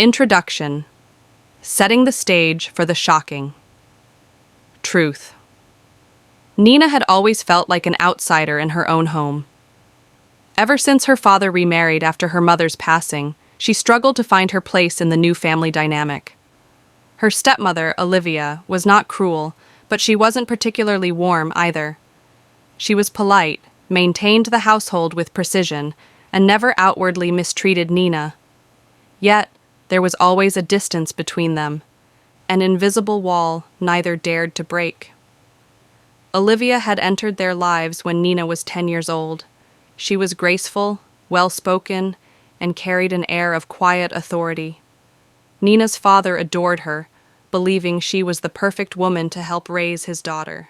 Introduction. Setting the stage for the shocking. Truth. Nina had always felt like an outsider in her own home. Ever since her father remarried after her mother's passing, she struggled to find her place in the new family dynamic. Her stepmother, Olivia, was not cruel, but she wasn't particularly warm either. She was polite, maintained the household with precision, and never outwardly mistreated Nina. Yet, there was always a distance between them, an invisible wall neither dared to break. Olivia had entered their lives when Nina was 10 years old. She was graceful, well-spoken, and carried an air of quiet authority. Nina's father adored her, believing she was the perfect woman to help raise his daughter.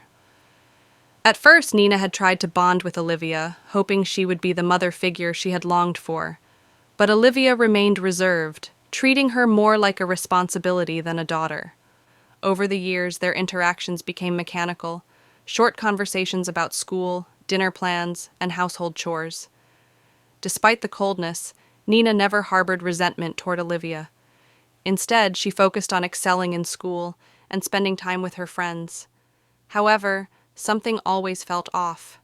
At first, Nina had tried to bond with Olivia, hoping she would be the mother figure she had longed for. But Olivia remained reserved, treating her more like a responsibility than a daughter. Over the years, their interactions became mechanical, short conversations about school, dinner plans, and household chores. Despite the coldness, Nina never harbored resentment toward Olivia. Instead, she focused on excelling in school and spending time with her friends. However, something always felt off.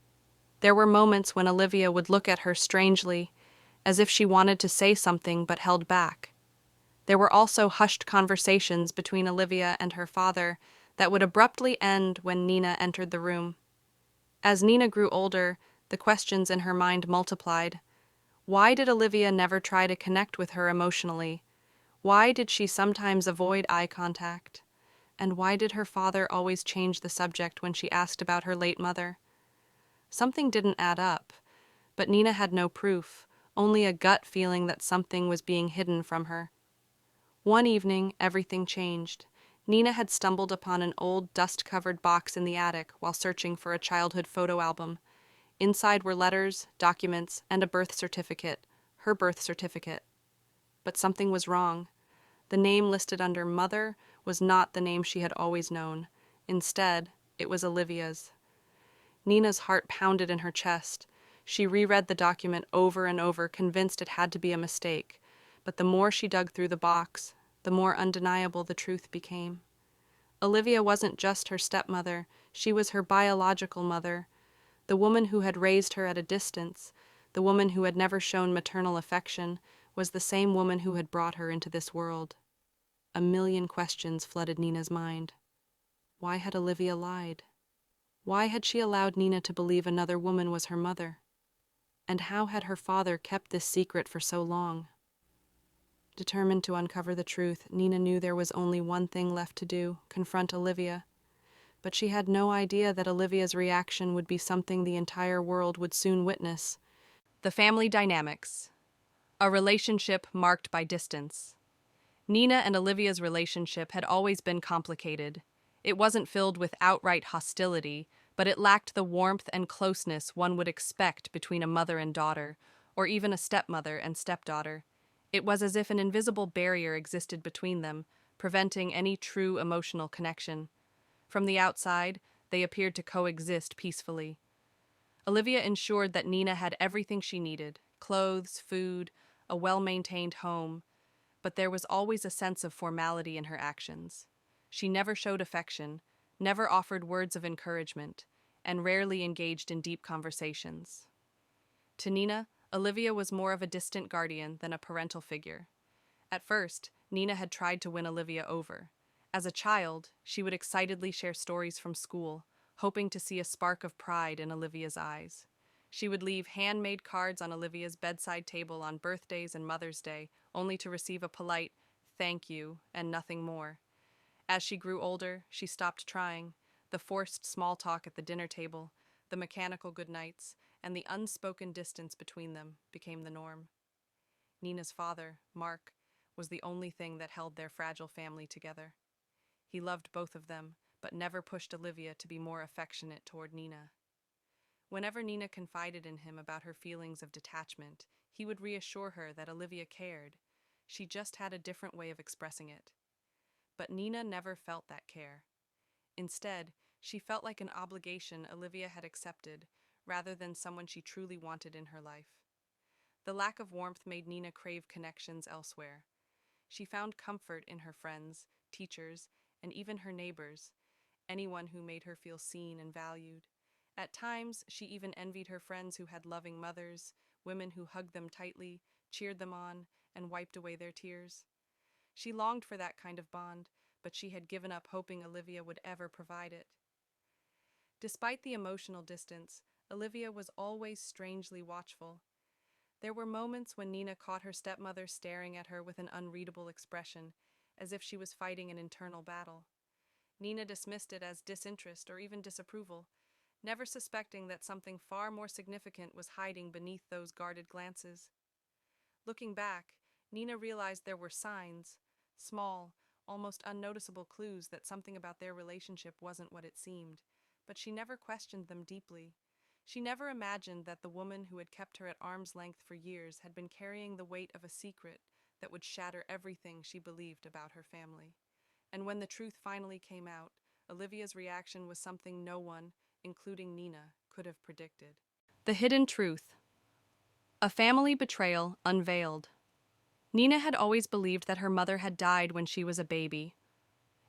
There were moments when Olivia would look at her strangely, as if she wanted to say something but held back. There were also hushed conversations between Olivia and her father that would abruptly end when Nina entered the room. As Nina grew older, the questions in her mind multiplied. Why did Olivia never try to connect with her emotionally? Why did she sometimes avoid eye contact? And why did her father always change the subject when she asked about her late mother? Something didn't add up, but Nina had no proof, only a gut feeling that something was being hidden from her. One evening, everything changed. Nina had stumbled upon an old, dust-covered box in the attic while searching for a childhood photo album. Inside were letters, documents, and a birth certificate, her birth certificate. But something was wrong. The name listed under Mother was not the name she had always known. Instead, it was Olivia's. Nina's heart pounded in her chest. She reread the document over and over, convinced it had to be a mistake. But the more she dug through the box, the more undeniable the truth became. Olivia wasn't just her stepmother, she was her biological mother, the woman who had raised her at a distance, the woman who had never shown maternal affection, was the same woman who had brought her into this world. A million questions flooded Nina's mind. Why had Olivia lied? Why had she allowed Nina to believe another woman was her mother? And how had her father kept this secret for so long? Determined to uncover the truth, Nina knew there was only one thing left to do: confront Olivia. But she had no idea that Olivia's reaction would be something the entire world would soon witness. The family dynamics. A relationship marked by distance. Nina and Olivia's relationship had always been complicated. It wasn't filled with outright hostility, but it lacked the warmth and closeness one would expect between a mother and daughter, or even a stepmother and stepdaughter. It was as if an invisible barrier existed between them, preventing any true emotional connection. From the outside, they appeared to coexist peacefully. Olivia ensured that Nina had everything she needed: clothes, food, a well-maintained home. But there was always a sense of formality in her actions. She never showed affection, never offered words of encouragement, and rarely engaged in deep conversations. To Nina, Olivia was more of a distant guardian than a parental figure. At first, Nina had tried to win Olivia over. As a child, she would excitedly share stories from school, hoping to see a spark of pride in Olivia's eyes. She would leave handmade cards on Olivia's bedside table on birthdays and Mother's Day, only to receive a polite "thank you" and nothing more. As she grew older, she stopped trying. The forced small talk at the dinner table, the mechanical goodnights, and the unspoken distance between them became the norm. Nina's father, Mark, was the only thing that held their fragile family together. He loved both of them, but never pushed Olivia to be more affectionate toward Nina. Whenever Nina confided in him about her feelings of detachment, he would reassure her that Olivia cared. She just had a different way of expressing it. But Nina never felt that care. Instead, she felt like an obligation Olivia had accepted, rather than someone she truly wanted in her life. The lack of warmth made Nina crave connections elsewhere. She found comfort in her friends, teachers, and even her neighbors, anyone who made her feel seen and valued. At times, she even envied her friends who had loving mothers, women who hugged them tightly, cheered them on, and wiped away their tears. She longed for that kind of bond, but she had given up hoping Olivia would ever provide it. Despite the emotional distance, Olivia was always strangely watchful. There were moments when Nina caught her stepmother staring at her with an unreadable expression, as if she was fighting an internal battle. Nina dismissed it as disinterest or even disapproval, never suspecting that something far more significant was hiding beneath those guarded glances. Looking back, Nina realized there were signs, small, almost unnoticeable clues that something about their relationship wasn't what it seemed, but she never questioned them deeply. She never imagined that the woman who had kept her at arm's length for years had been carrying the weight of a secret that would shatter everything she believed about her family. And when the truth finally came out, Olivia's reaction was something no one, including Nina, could have predicted. The hidden truth. A family betrayal unveiled. Nina had always believed that her mother had died when she was a baby.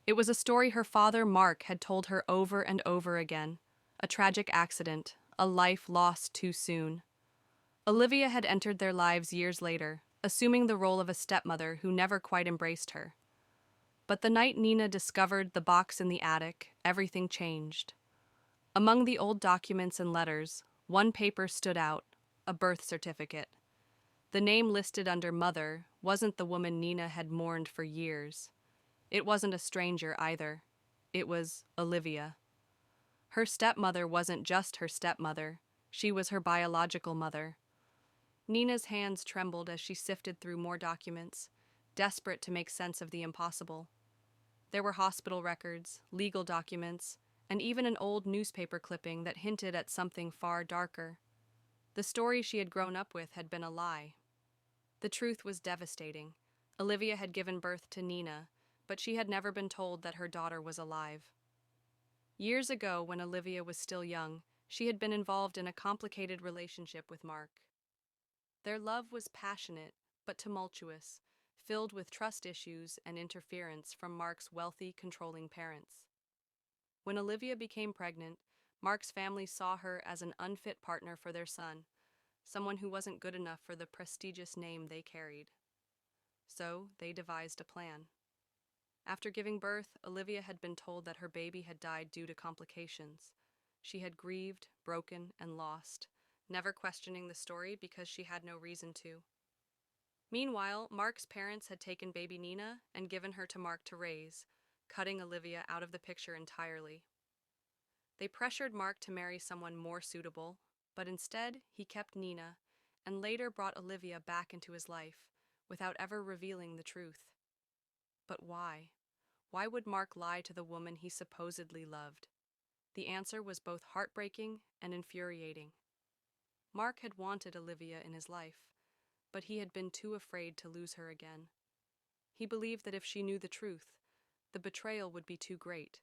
It was a story her father, Mark, had told her over and over again. A tragic accident, a life lost too soon. Olivia had entered their lives years later, assuming the role of a stepmother who never quite embraced her. But the night Nina discovered the box in the attic, everything changed. Among the old documents and letters, one paper stood out, a birth certificate. The name listed under Mother wasn't the woman Nina had mourned for years. It wasn't a stranger either. It was Olivia. Her stepmother wasn't just her stepmother. She was her biological mother. Nina's hands trembled as she sifted through more documents, desperate to make sense of the impossible. There were hospital records, legal documents, and even an old newspaper clipping that hinted at something far darker. The story she had grown up with had been a lie. The truth was devastating. Olivia had given birth to Nina, but she had never been told that her daughter was alive. Years ago, when Olivia was still young, she had been involved in a complicated relationship with Mark. Their love was passionate, but tumultuous, filled with trust issues and interference from Mark's wealthy, controlling parents. When Olivia became pregnant, Mark's family saw her as an unfit partner for their son, someone who wasn't good enough for the prestigious name they carried. So they devised a plan. After giving birth, Olivia had been told that her baby had died due to complications. She had grieved, broken, and lost, never questioning the story because she had no reason to. Meanwhile, Mark's parents had taken baby Nina and given her to Mark to raise, cutting Olivia out of the picture entirely. They pressured Mark to marry someone more suitable, but instead he kept Nina and later brought Olivia back into his life, without ever revealing the truth. But why? Why would Mark lie to the woman he supposedly loved? The answer was both heartbreaking and infuriating. Mark had wanted Olivia in his life, but he had been too afraid to lose her again. He believed that if she knew the truth, the betrayal would be too great,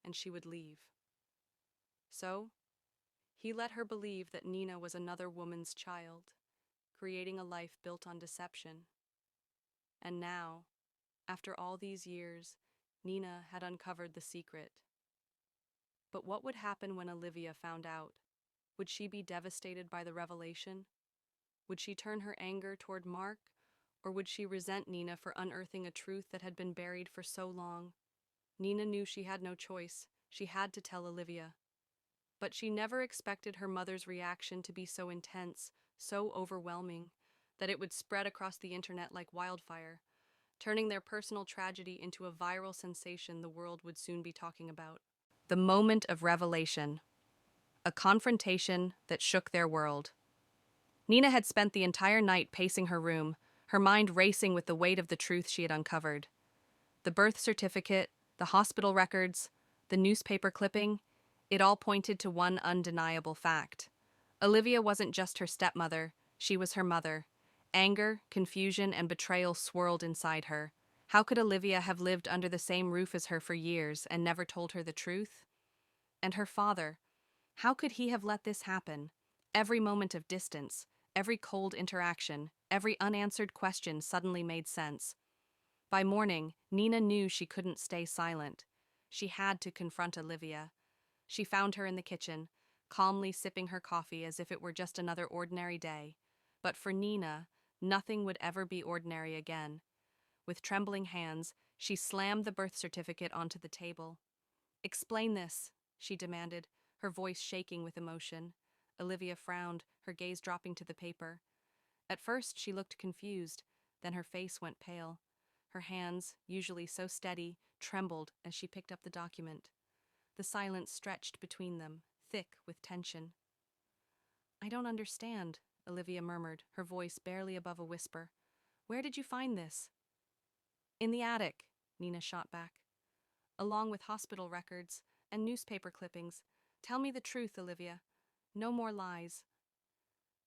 and she would leave. So, he let her believe that Nina was another woman's child, creating a life built on deception. And now, after all these years, Nina had uncovered the secret. But what would happen when Olivia found out? Would she be devastated by the revelation? Would she turn her anger toward Mark, or would she resent Nina for unearthing a truth that had been buried for so long? Nina knew she had no choice. She had to tell Olivia. But she never expected her mother's reaction to be so intense, so overwhelming, that it would spread across the internet like wildfire, turning their personal tragedy into a viral sensation the world would soon be talking about. The moment of revelation. A confrontation that shook their world. Nina had spent the entire night pacing her room, her mind racing with the weight of the truth she had uncovered. The birth certificate, the hospital records, the newspaper clipping, it all pointed to one undeniable fact. Olivia wasn't just her stepmother, she was her mother. Anger, confusion, and betrayal swirled inside her. How could Olivia have lived under the same roof as her for years and never told her the truth? And her father, how could he have let this happen? Every moment of distance, every cold interaction, every unanswered question suddenly made sense. By morning, Nina knew she couldn't stay silent. She had to confront Olivia. She found her in the kitchen, calmly sipping her coffee as if it were just another ordinary day. But for Nina, nothing would ever be ordinary again. With trembling hands, she slammed the birth certificate onto the table. "Explain this," she demanded, her voice shaking with emotion. Olivia frowned, her gaze dropping to the paper. At first, she looked confused, then her face went pale. Her hands, usually so steady, trembled as she picked up the document. The silence stretched between them, thick with tension. "I don't understand," Olivia murmured, her voice barely above a whisper. "Where did you find this?" "In the attic," Nina shot back, "along with hospital records and newspaper clippings. Tell me the truth, Olivia. No more lies."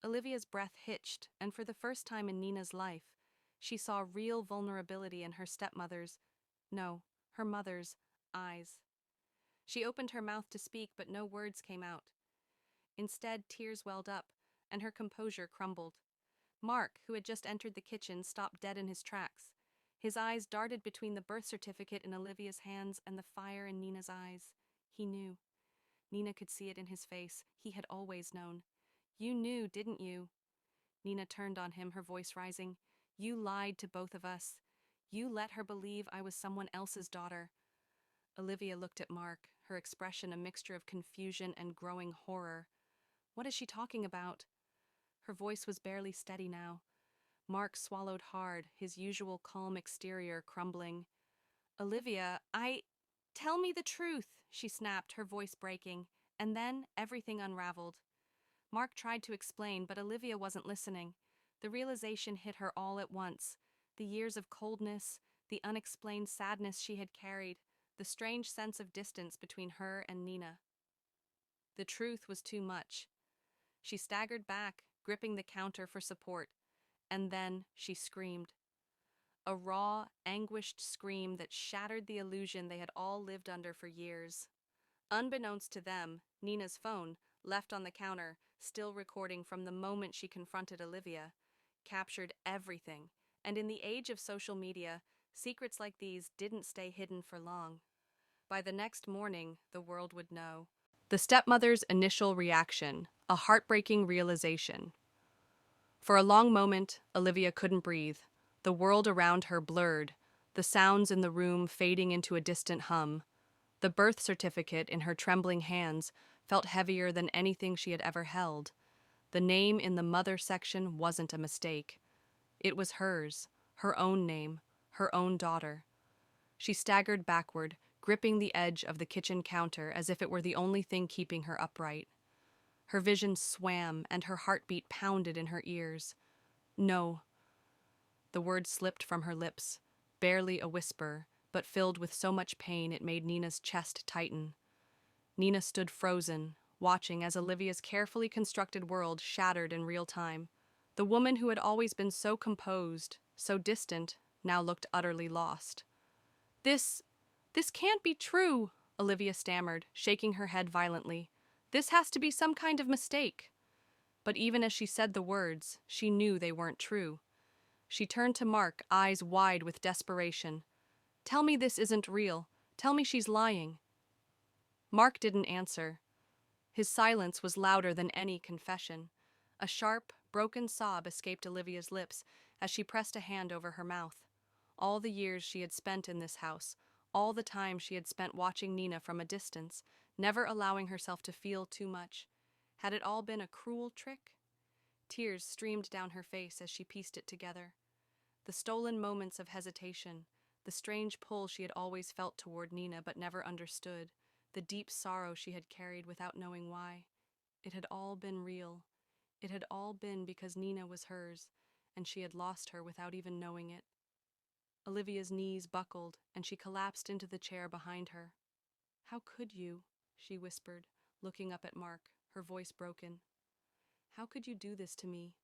Olivia's breath hitched, and for the first time in Nina's life, she saw real vulnerability in her stepmother's, no, her mother's, eyes. She opened her mouth to speak, but no words came out. Instead, tears welled up, and her composure crumbled. Mark, who had just entered the kitchen, stopped dead in his tracks. His eyes darted between the birth certificate in Olivia's hands and the fire in Nina's eyes. He knew. Nina could see it in his face. He had always known. "You knew, didn't you?" Nina turned on him, her voice rising. "You lied to both of us. You let her believe I was someone else's daughter." Olivia looked at Mark, her expression a mixture of confusion and growing horror. "What is she talking about?" Her voice was barely steady now. Mark swallowed hard, his usual calm exterior crumbling. "Olivia, Tell me the truth," she snapped, her voice breaking, and then everything unraveled. Mark tried to explain, but Olivia wasn't listening. The realization hit her all at once. The years of coldness, the unexplained sadness she had carried, the strange sense of distance between her and Nina. The truth was too much. She staggered back, gripping the counter for support, and then she screamed. A raw, anguished scream that shattered the illusion they had all lived under for years. Unbeknownst to them, Nina's phone, left on the counter, still recording from the moment she confronted Olivia, captured everything, and in the age of social media, secrets like these didn't stay hidden for long. By the next morning, the world would know. The stepmother's initial reaction, a heartbreaking realization. For a long moment, Olivia couldn't breathe. The world around her blurred, the sounds in the room fading into a distant hum. The birth certificate in her trembling hands felt heavier than anything she had ever held. The name in the mother section wasn't a mistake. It was hers, her own name, her own daughter. She staggered backward, gripping the edge of the kitchen counter as if it were the only thing keeping her upright. Her vision swam and her heartbeat pounded in her ears. "No." The word slipped from her lips, barely a whisper, but filled with so much pain it made Nina's chest tighten. Nina stood frozen, watching as Olivia's carefully constructed world shattered in real time. The woman who had always been so composed, so distant, now looked utterly lost. This can't be true," Olivia stammered, shaking her head violently. "This has to be some kind of mistake." But even as she said the words, she knew they weren't true. She turned to Mark, eyes wide with desperation. "Tell me this isn't real. Tell me she's lying." Mark didn't answer. His silence was louder than any confession. A sharp, broken sob escaped Olivia's lips as she pressed a hand over her mouth. All the years she had spent in this house, all the time she had spent watching Nina from a distance, never allowing herself to feel too much. Had it all been a cruel trick? Tears streamed down her face as she pieced it together. The stolen moments of hesitation, the strange pull she had always felt toward Nina but never understood, the deep sorrow she had carried without knowing why. It had all been real. It had all been because Nina was hers, and she had lost her without even knowing it. Olivia's knees buckled, and she collapsed into the chair behind her. "How could you?" she whispered, looking up at Mark, her voice broken. "How could you do this to me?"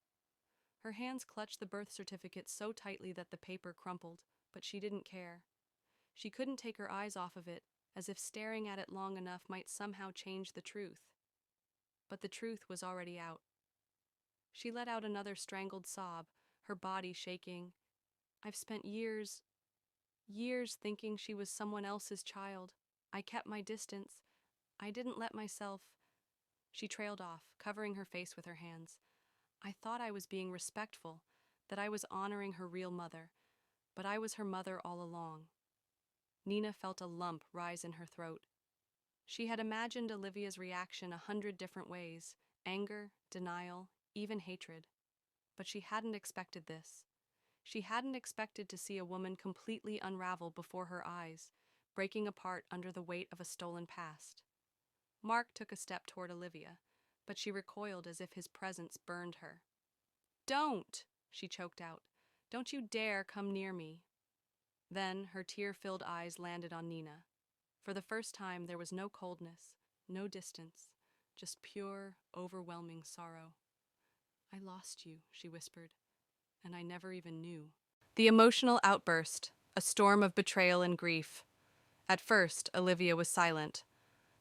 Her hands clutched the birth certificate so tightly that the paper crumpled, but she didn't care. She couldn't take her eyes off of it, as if staring at it long enough might somehow change the truth. But the truth was already out. She let out another strangled sob, her body shaking. "I've spent years Years thinking she was someone else's child. I kept my distance. I didn't let myself. She trailed off, covering her face with her hands. I thought I was being respectful, that I was honoring her real mother, but I was her mother all along. Nina felt a lump rise in her throat. She had imagined Olivia's reaction 100 different ways: anger, denial, even hatred. But she hadn't expected this. She hadn't expected to see a woman completely unravel before her eyes, breaking apart under the weight of a stolen past. Mark took a step toward Olivia, but she recoiled as if his presence burned her. "Don't!" she choked out. "Don't you dare come near me." Then her tear-filled eyes landed on Nina. For the first time, there was no coldness, no distance, just pure, overwhelming sorrow. "I lost you," she whispered, "and I never even knew." The emotional outburst, a storm of betrayal and grief. At first, Olivia was silent.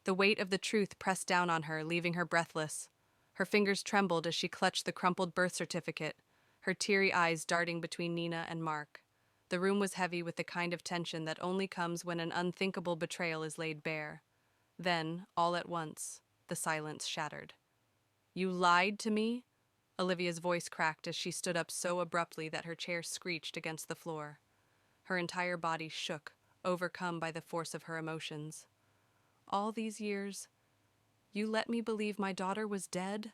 The weight of the truth pressed down on her, leaving her breathless. Her fingers trembled as she clutched the crumpled birth certificate, her teary eyes darting between Nina and Mark. The room was heavy with the kind of tension that only comes when an unthinkable betrayal is laid bare. Then, all at once, the silence shattered. "You lied to me?" Olivia's voice cracked as she stood up so abruptly that her chair screeched against the floor. Her entire body shook, overcome by the force of her emotions. "All these years, you let me believe my daughter was dead?"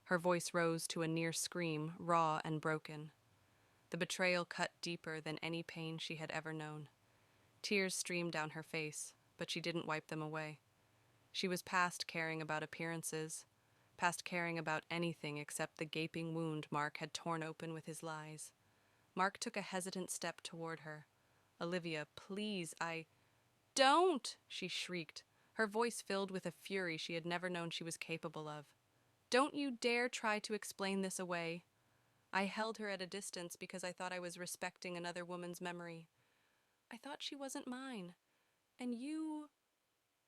Her voice rose to a near scream, raw and broken. The betrayal cut deeper than any pain she had ever known. Tears streamed down her face, but she didn't wipe them away. She was past caring about appearances, past caring about anything except the gaping wound Mark had torn open with his lies. Mark took a hesitant step toward her. "Olivia, please, Don't!" she shrieked, her voice filled with a fury she had never known she was capable of. "Don't you dare try to explain this away. I held her at a distance because I thought I was respecting another woman's memory. I thought she wasn't mine. And you—"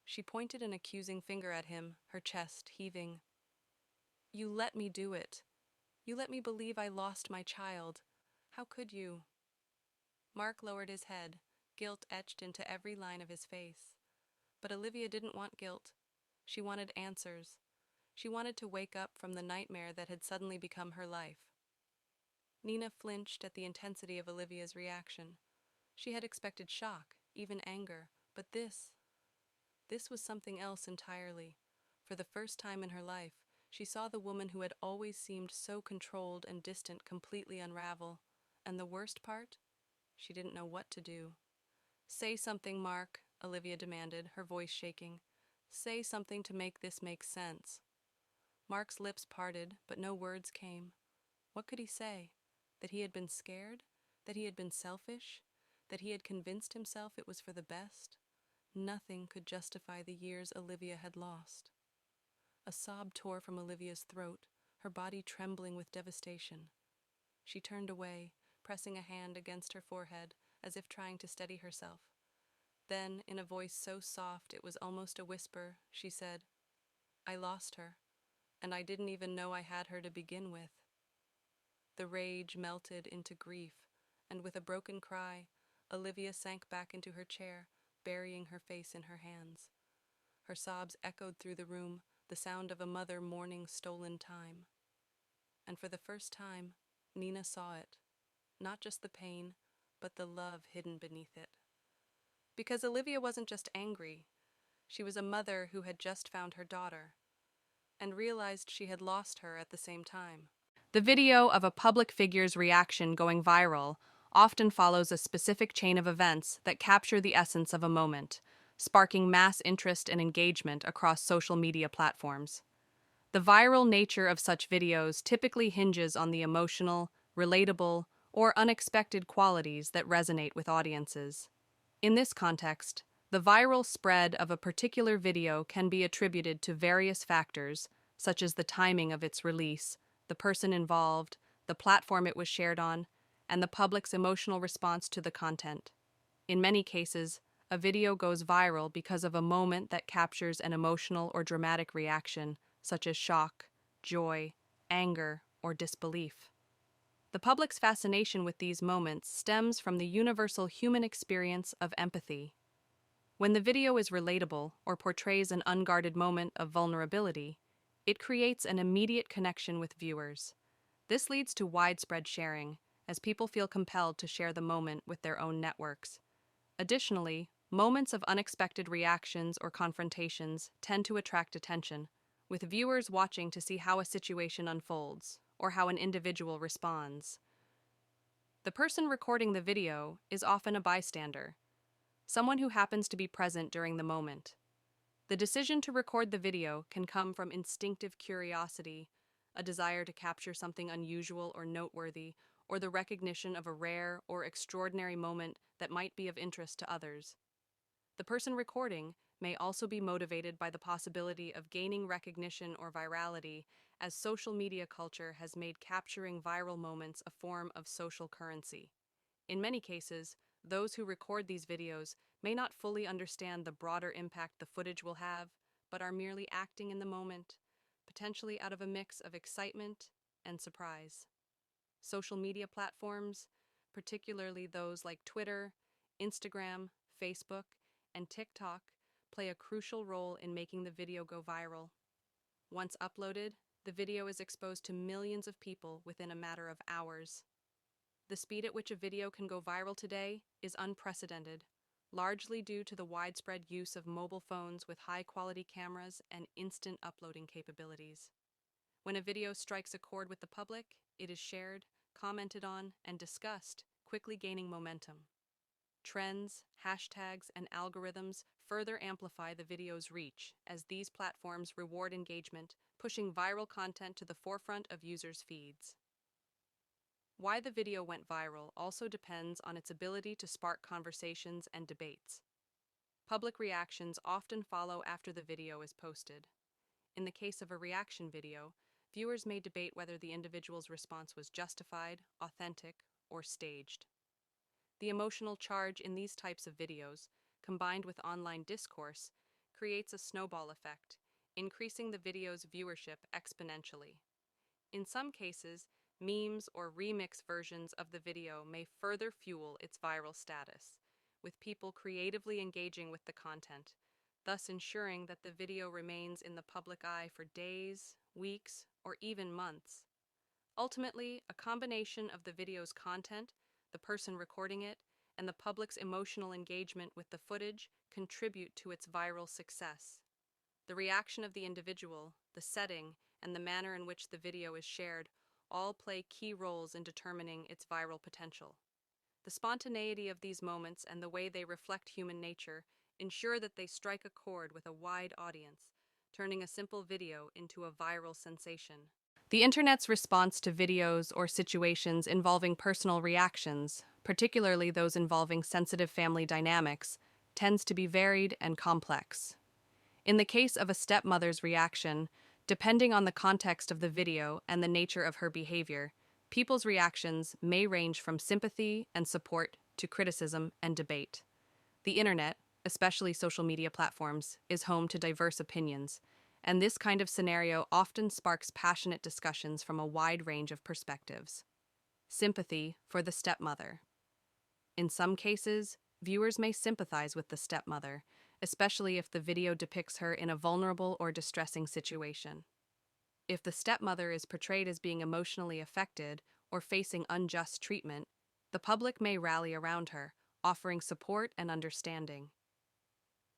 She pointed an accusing finger at him, her chest heaving. "You let me do it. You let me believe I lost my child. How could you?" Mark lowered his head, guilt etched into every line of his face. But Olivia didn't want guilt. She wanted answers. She wanted to wake up from the nightmare that had suddenly become her life. Nina flinched at the intensity of Olivia's reaction. She had expected shock, even anger, but this was something else entirely. For the first time in her life, she saw the woman who had always seemed so controlled and distant completely unravel. And the worst part? She didn't know what to do. "Say something, Mark," Olivia demanded, her voice shaking. "Say something to make this make sense." Mark's lips parted, but no words came. What could he say? That he had been scared? That he had been selfish? That he had convinced himself it was for the best? Nothing could justify the years Olivia had lost. A sob tore from Olivia's throat, her body trembling with devastation. She turned away, pressing a hand against her forehead, as if trying to steady herself. Then, in a voice so soft it was almost a whisper, she said, "I lost her, and I didn't even know I had her to begin with." The rage melted into grief, and with a broken cry, Olivia sank back into her chair, burying her face in her hands. Her sobs echoed through the room, the sound of a mother mourning stolen time. And for the first time, Nina saw it. Not just the pain, but the love hidden beneath it. Because Olivia wasn't just angry. She was a mother who had just found her daughter, and realized she had lost her at the same time. The video of a public figure's reaction going viral often follows a specific chain of events that capture the essence of a moment, sparking mass interest and engagement across social media platforms. The viral nature of such videos typically hinges on the emotional, relatable, or unexpected qualities that resonate with audiences. In this context, the viral spread of a particular video can be attributed to various factors, such as the timing of its release, the person involved, the platform it was shared on, and the public's emotional response to the content. In many cases, a video goes viral because of a moment that captures an emotional or dramatic reaction, such as shock, joy, anger, or disbelief. The public's fascination with these moments stems from the universal human experience of empathy. When the video is relatable or portrays an unguarded moment of vulnerability, it creates an immediate connection with viewers. This leads to widespread sharing, as people feel compelled to share the moment with their own networks. Additionally, moments of unexpected reactions or confrontations tend to attract attention, with viewers watching to see how a situation unfolds or how an individual responds. The person recording the video is often a bystander, someone who happens to be present during the moment. The decision to record the video can come from instinctive curiosity, a desire to capture something unusual or noteworthy, or the recognition of a rare or extraordinary moment that might be of interest to others. The person recording may also be motivated by the possibility of gaining recognition or virality, as social media culture has made capturing viral moments a form of social currency. In many cases, those who record these videos may not fully understand the broader impact the footage will have, but are merely acting in the moment, potentially out of a mix of excitement and surprise. Social media platforms, particularly those like Twitter, Instagram, Facebook, and TikTok, play a crucial role in making the video go viral. Once uploaded, the video is exposed to millions of people within a matter of hours. The speed at which a video can go viral today is unprecedented, largely due to the widespread use of mobile phones with high-quality cameras and instant uploading capabilities. When a video strikes a chord with the public, it is shared, commented on, and discussed, quickly gaining momentum. Trends, hashtags, and algorithms further amplify the video's reach as these platforms reward engagement, pushing viral content to the forefront of users' feeds. Why the video went viral also depends on its ability to spark conversations and debates. Public reactions often follow after the video is posted. In the case of a reaction video, viewers may debate whether the individual's response was justified, authentic, or staged. The emotional charge in these types of videos, combined with online discourse, creates a snowball effect, increasing the video's viewership exponentially. In some cases, memes or remix versions of the video may further fuel its viral status, with people creatively engaging with the content, thus ensuring that the video remains in the public eye for days, weeks, or even months. Ultimately, a combination of the video's content, the person recording it, and the public's emotional engagement with the footage contribute to its viral success. The reaction of the individual, the setting, and the manner in which the video is shared all play key roles in determining its viral potential. The spontaneity of these moments and the way they reflect human nature ensure that they strike a chord with a wide audience, turning a simple video into a viral sensation. The internet's response to videos or situations involving personal reactions, particularly those involving sensitive family dynamics, tends to be varied and complex. In the case of a stepmother's reaction, depending on the context of the video and the nature of her behavior, people's reactions may range from sympathy and support to criticism and debate. The internet, especially social media platforms, is home to diverse opinions, and this kind of scenario often sparks passionate discussions from a wide range of perspectives. Sympathy for the stepmother. In some cases, viewers may sympathize with the stepmother, especially if the video depicts her in a vulnerable or distressing situation. If the stepmother is portrayed as being emotionally affected or facing unjust treatment, the public may rally around her, offering support and understanding.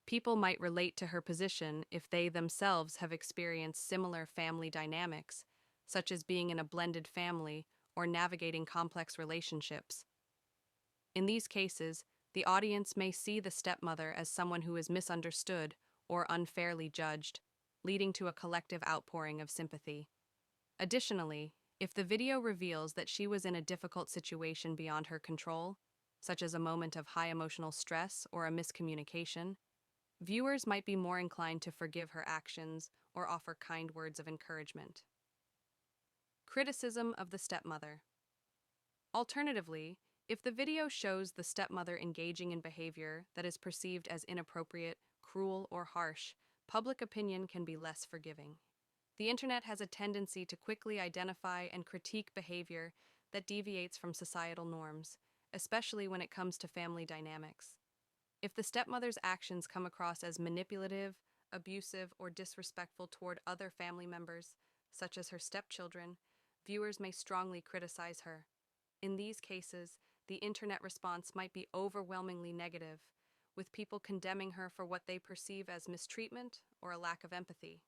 People might relate to her position if they themselves have experienced similar family dynamics, such as being in a blended family or navigating complex relationships. In these cases, the audience may see the stepmother as someone who is misunderstood or unfairly judged, leading to a collective outpouring of sympathy. Additionally, if the video reveals that she was in a difficult situation beyond her control, such as a moment of high emotional stress or a miscommunication, viewers might be more inclined to forgive her actions or offer kind words of encouragement. Criticism of the stepmother. Alternatively, if the video shows the stepmother engaging in behavior that is perceived as inappropriate, cruel, or harsh, public opinion can be less forgiving. The internet has a tendency to quickly identify and critique behavior that deviates from societal norms, especially when it comes to family dynamics. If the stepmother's actions come across as manipulative, abusive, or disrespectful toward other family members, such as her stepchildren, viewers may strongly criticize her. In these cases, the internet response might be overwhelmingly negative, with people condemning her for what they perceive as mistreatment or a lack of empathy.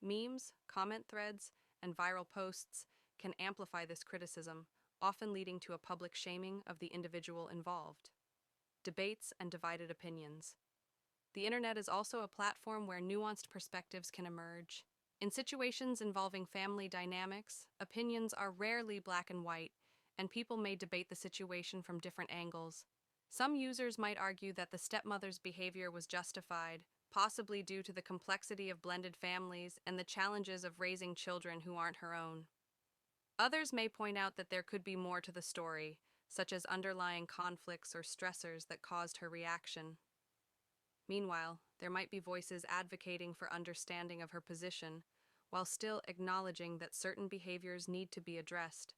Memes, comment threads, and viral posts can amplify this criticism, often leading to a public shaming of the individual involved. Debates and divided opinions. The internet is also a platform where nuanced perspectives can emerge. In situations involving family dynamics, opinions are rarely black and white, and people may debate the situation from different angles. Some users might argue that the stepmother's behavior was justified, possibly due to the complexity of blended families and the challenges of raising children who aren't her own. Others may point out that there could be more to the story, such as underlying conflicts or stressors that caused her reaction. Meanwhile, there might be voices advocating for understanding of her position, while still acknowledging that certain behaviors need to be addressed.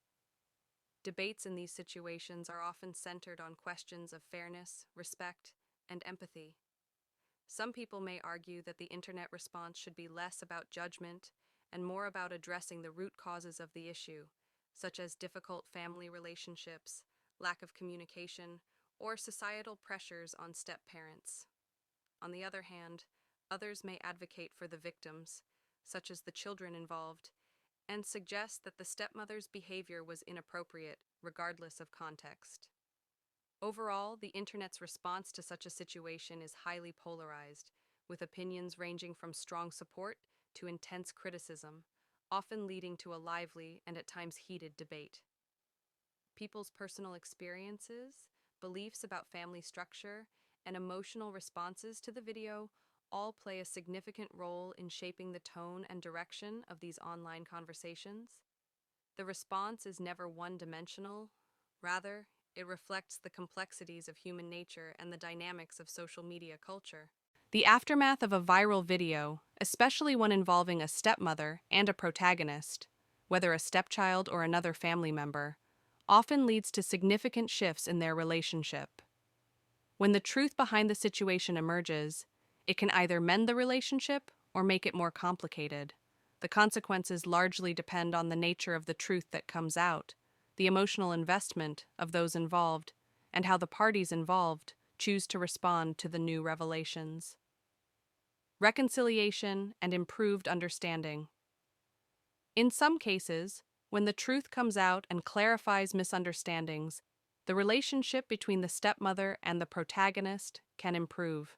Debates in these situations are often centered on questions of fairness, respect, and empathy. Some people may argue that the internet response should be less about judgment and more about addressing the root causes of the issue, such as difficult family relationships, lack of communication, or societal pressures on step-parents. On the other hand, others may advocate for the victims, such as the children involved, and suggest that the stepmother's behavior was inappropriate, regardless of context. Overall, the internet's response to such a situation is highly polarized, with opinions ranging from strong support to intense criticism, often leading to a lively and at times heated debate. People's personal experiences, beliefs about family structure, and emotional responses to the video all play a significant role in shaping the tone and direction of these online conversations. The response is never one-dimensional. Rather, it reflects the complexities of human nature and the dynamics of social media culture. The aftermath of a viral video, especially one involving a stepmother and a protagonist, whether a stepchild or another family member, often leads to significant shifts in their relationship. When the truth behind the situation emerges, it can either mend the relationship or make it more complicated. The consequences largely depend on the nature of the truth that comes out, the emotional investment of those involved, and how the parties involved choose to respond to the new revelations. Reconciliation and improved understanding. In some cases, when the truth comes out and clarifies misunderstandings, the relationship between the stepmother and the protagonist can improve.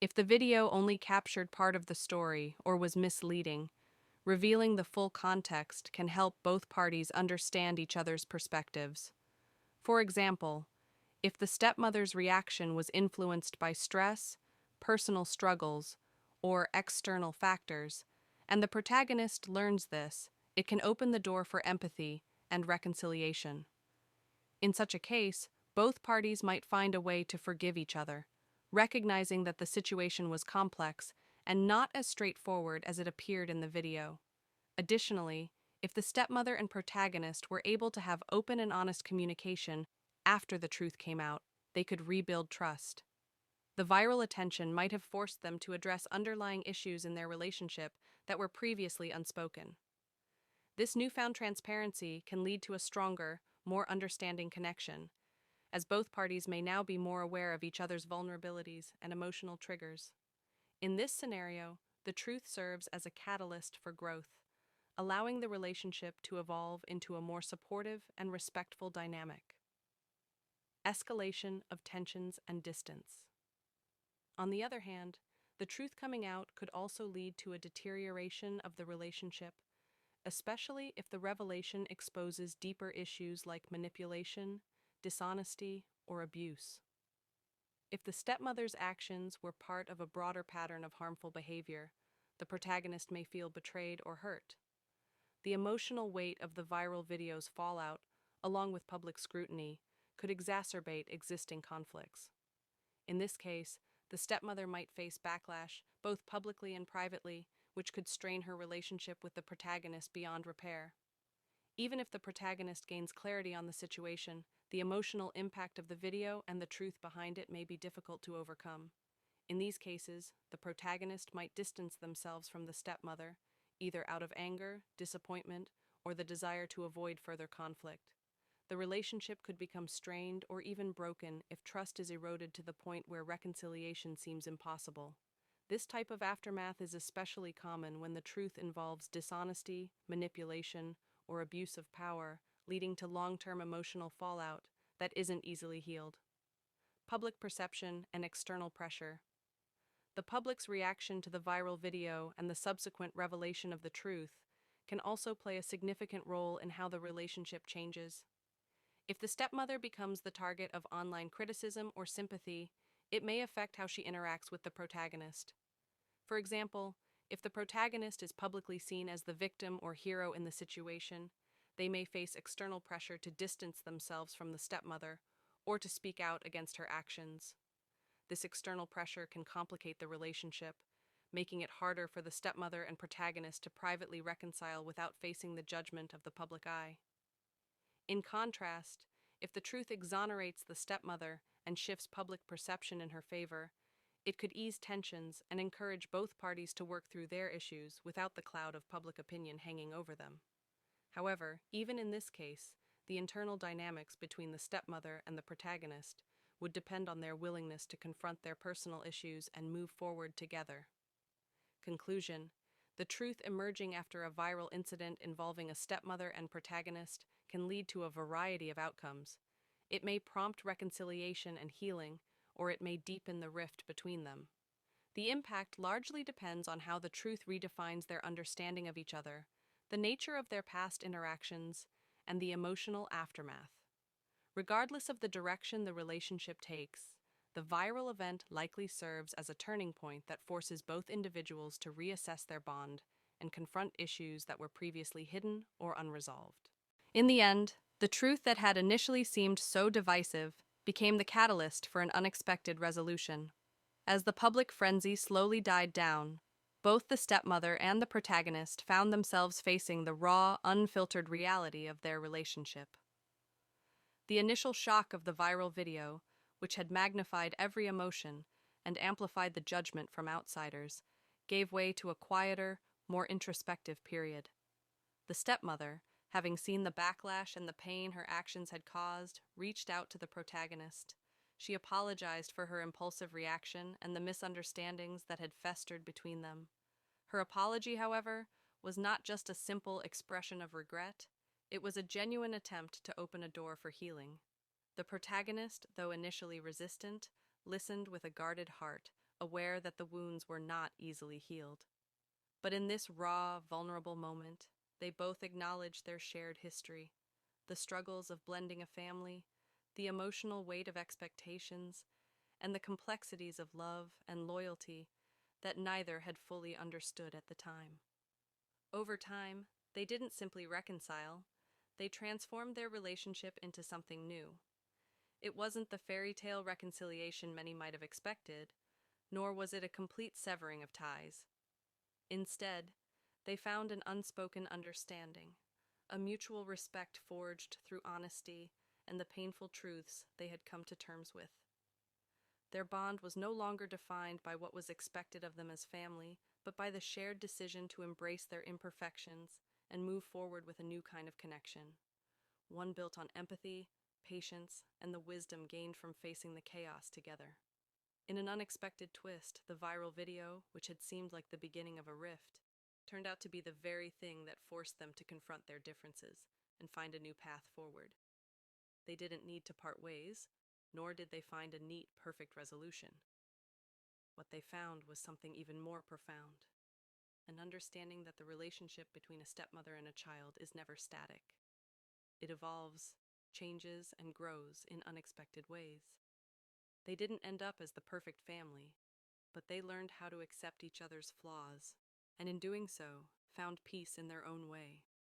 If the video only captured part of the story or was misleading, revealing the full context can help both parties understand each other's perspectives. For example, if the stepmother's reaction was influenced by stress, personal struggles, or external factors, and the protagonist learns this, it can open the door for empathy and reconciliation. In such a case, both parties might find a way to forgive each other, recognizing that the situation was complex and not as straightforward as it appeared in the video. Additionally, if the stepmother and protagonist were able to have open and honest communication after the truth came out, they could rebuild trust. The viral attention might have forced them to address underlying issues in their relationship that were previously unspoken. This newfound transparency can lead to a stronger, more understanding connection, as both parties may now be more aware of each other's vulnerabilities and emotional triggers. In this scenario, the truth serves as a catalyst for growth, allowing the relationship to evolve into a more supportive and respectful dynamic. Escalation of tensions and distance. On the other hand, the truth coming out could also lead to a deterioration of the relationship, especially if the revelation exposes deeper issues like manipulation, dishonesty, or abuse. If the stepmother's actions were part of a broader pattern of harmful behavior, the protagonist may feel betrayed or hurt. The emotional weight of the viral video's fallout, along with public scrutiny, could exacerbate existing conflicts. In this case, the stepmother might face backlash, both publicly and privately, which could strain her relationship with the protagonist beyond repair. Even if the protagonist gains clarity on the situation, the emotional impact of the video and the truth behind it may be difficult to overcome. In these cases, the protagonist might distance themselves from the stepmother, either out of anger, disappointment, or the desire to avoid further conflict. The relationship could become strained or even broken if trust is eroded to the point where reconciliation seems impossible. This type of aftermath is especially common when the truth involves dishonesty, manipulation, or abuse of power, leading to long-term emotional fallout that isn't easily healed. Public perception and external pressure. The public's reaction to the viral video and the subsequent revelation of the truth can also play a significant role in how the relationship changes. If the stepmother becomes the target of online criticism or sympathy, it may affect how she interacts with the protagonist. For example, if the protagonist is publicly seen as the victim or hero in the situation, they may face external pressure to distance themselves from the stepmother or to speak out against her actions. This external pressure can complicate the relationship, making it harder for the stepmother and protagonist to privately reconcile without facing the judgment of the public eye. In contrast, if the truth exonerates the stepmother and shifts public perception in her favor, it could ease tensions and encourage both parties to work through their issues without the cloud of public opinion hanging over them. However, even in this case, the internal dynamics between the stepmother and the protagonist would depend on their willingness to confront their personal issues and move forward together. Conclusion: the truth emerging after a viral incident involving a stepmother and protagonist can lead to a variety of outcomes. It may prompt reconciliation and healing, or it may deepen the rift between them. The impact largely depends on how the truth redefines their understanding of each other, the nature of their past interactions, and the emotional aftermath. Regardless of the direction the relationship takes, the viral event likely serves as a turning point that forces both individuals to reassess their bond and confront issues that were previously hidden or unresolved. In the end, the truth that had initially seemed so divisive became the catalyst for an unexpected resolution. As the public frenzy slowly died down, both the stepmother and the protagonist found themselves facing the raw, unfiltered reality of their relationship. The initial shock of the viral video, which had magnified every emotion and amplified the judgment from outsiders, gave way to a quieter, more introspective period. The stepmother, having seen the backlash and the pain her actions had caused, reached out to the protagonist. She apologized for her impulsive reaction and the misunderstandings that had festered between them. Her apology, however, was not just a simple expression of regret. It was a genuine attempt to open a door for healing. The protagonist, though initially resistant, listened with a guarded heart, aware that the wounds were not easily healed. But in this raw, vulnerable moment, they both acknowledged their shared history, the struggles of blending a family, the emotional weight of expectations, and the complexities of love and loyalty that neither had fully understood at the time. Over time, they didn't simply reconcile, they transformed their relationship into something new. It wasn't the fairy tale reconciliation many might have expected, nor was it a complete severing of ties. Instead, they found an unspoken understanding, a mutual respect forged through honesty and the painful truths they had come to terms with. Their bond was no longer defined by what was expected of them as family, but by the shared decision to embrace their imperfections and move forward with a new kind of connection, one built on empathy, patience, and the wisdom gained from facing the chaos together. In an unexpected twist, the viral video, which had seemed like the beginning of a rift, turned out to be the very thing that forced them to confront their differences and find a new path forward. They didn't need to part ways, nor did they find a neat, perfect resolution. What they found was something even more profound, an understanding that the relationship between a stepmother and a child is never static. It evolves, changes, and grows in unexpected ways. They didn't end up as the perfect family, but they learned how to accept each other's flaws, and in doing so, found peace in their own way.